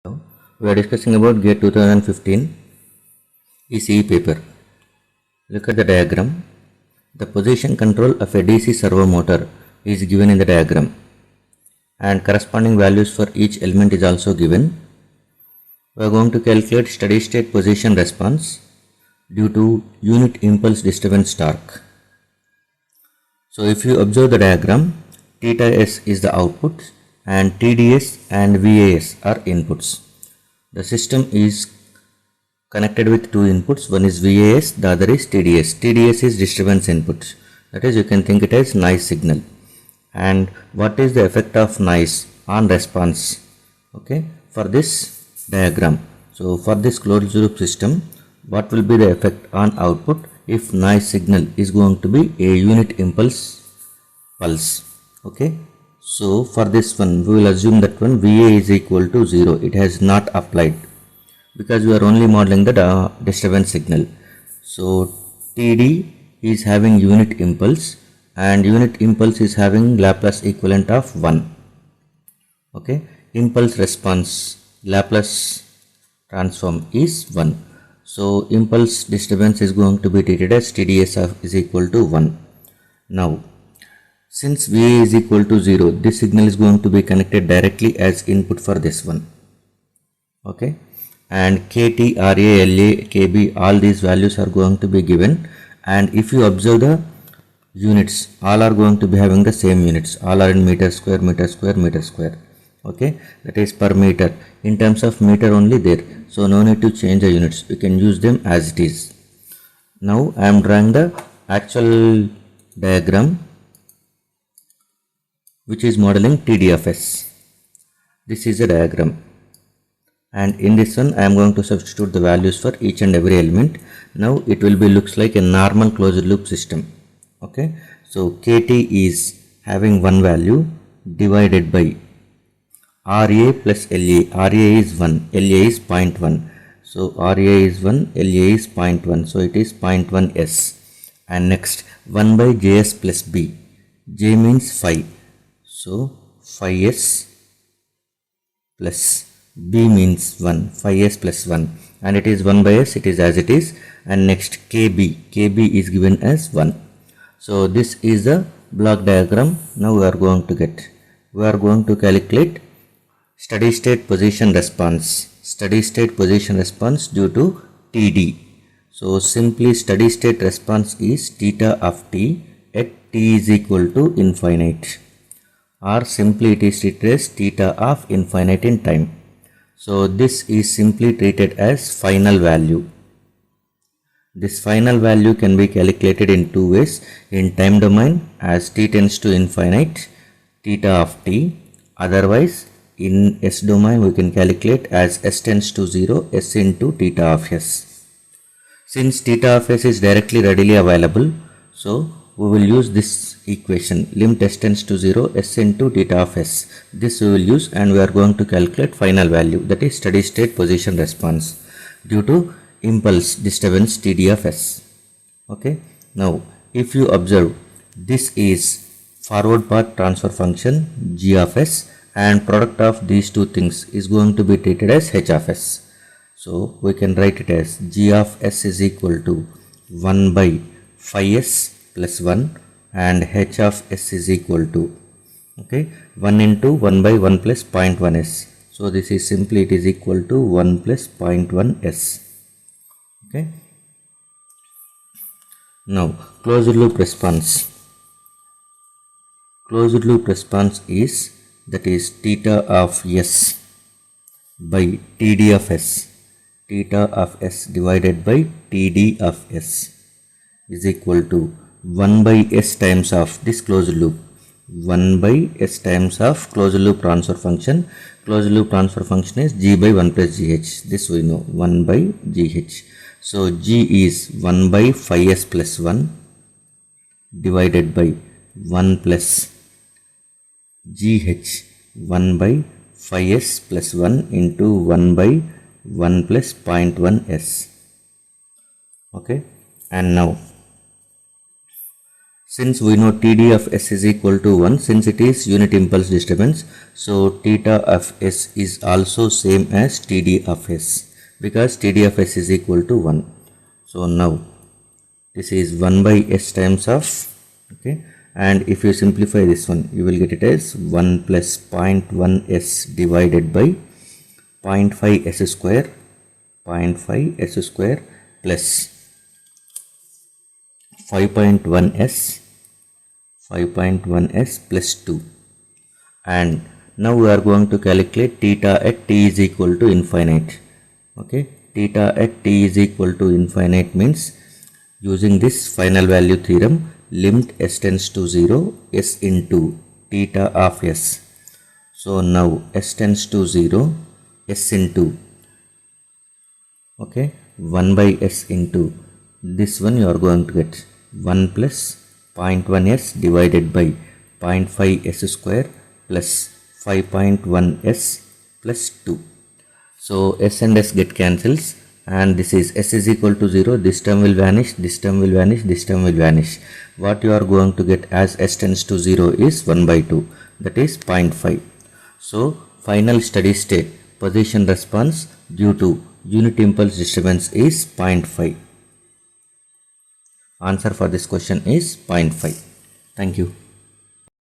We are discussing about GATE 2015 ECE paper. Look at the diagram. The position control of a DC servo motor is given in the diagram and corresponding values for each element is also given. We are going to calculate steady state position response due to unit impulse disturbance torque. So if you observe the diagram, theta s is the output and TDS and VAS are inputs. The system is connected with two inputs. One is VAS, the other is TDS. TDS is disturbance input. That is, you can think it as noise signal. And what is the effect of noise on response? Okay, for this diagram. So for this closed loop system, what will be the effect on output if noise signal is going to be a unit impulse pulse? Okay. So for this one, we will assume that one VA is equal to 0. It has not applied because we are only modeling the disturbance signal. So TD is having unit impulse and unit impulse is having Laplace equivalent of 1. Okay, impulse response Laplace transform is 1. So impulse disturbance is going to be treated as TDS is equal to 1. Now since VA is equal to 0, this signal is going to be connected directly as input for this one. Okay, and KT, RA, LA, KB, all these values are going to be given, and if you observe the units, all are going to be having the same units. All are in meter square, meter square, meter square. Okay, that is per meter. In terms of meter only there, so no need to change the units. You can use them as it is. Now I am drawing the actual diagram which is modeling TD of S. This is a diagram, and in this one I am going to substitute the values for each and every element. Now it will be looks like a normal closed loop system. Okay, so KT is having one value divided by RA plus LA. RA is 1, LA is 0.1. So RA is 1, LA is 0.1. So it is 0.1 S. And next 1 by JS plus B. J means 5. So 5s plus B means 1, 5s plus 1, and it is 1 by s, it is as it is. And next KB is given as 1. So this is the block diagram. Now we are going to calculate steady state position response due to TD. So simply steady state response is theta of t at t is equal to infinite, or simply it is treated as theta of infinite in time. So this is simply treated as final value. This final value can be calculated in two ways. In time domain, as t tends to infinite, theta of t. Otherwise in s domain we can calculate as s tends to 0, s into theta of s. Since theta of s is directly readily available, so we will use this equation, limit s tends to 0, s into theta of s. This we will use, and we are going to calculate final value, that is steady state position response due to impulse disturbance TD of s. Okay. Now if you observe, this is forward path transfer function g of s, and product of these two things is going to be treated as h of s. So we can write it as g of s is equal to 1 by phi s plus 1, and h of s is equal to 1 into 1 by 1 plus 0.1 s. So this is simply, it is equal to 1 plus 0.1 s. Okay. Now closed loop response is, that is theta of s by TD of s. Theta of s divided by TD of s is equal to 1 by s times of this closed loop, 1 by s times of closed loop transfer function. Closed loop transfer function is g by 1 plus gh. This we know, 1 by gh. So g is 1 by phi s plus 1 divided by 1 plus gh, 1 by phi s plus 1 into 1 by 1 plus 0.1 s. Okay, and now Since we know TD of S is equal to 1, since it is unit impulse disturbance, so theta of S is also same as TD of S, because TD of S is equal to 1. So now this is 1 by S times of, okay, and if you simplify this one, you will get it as 1 plus 0.1 S divided by 0.5 S square, 0.5 S square plus 5.1 S plus 2. And now we are going to calculate theta at t is equal to infinite. Okay, theta at t is equal to infinite means, using this final value theorem, limit s tends to 0, s into theta of s. So now s tends to 0, s into, okay, 1 by s into this one, you are going to get 1 plus 0.1 s divided by 0.5 s square plus 5.1 s plus 2. So s and s get cancels, and this is s is equal to 0, this term will vanish, this term will vanish, this term will vanish. What you are going to get as s tends to 0 is 1 by 2, that is 0.5. So final steady state position response due to unit impulse disturbance is 0.5. Answer for this question is 0.5. Thank you.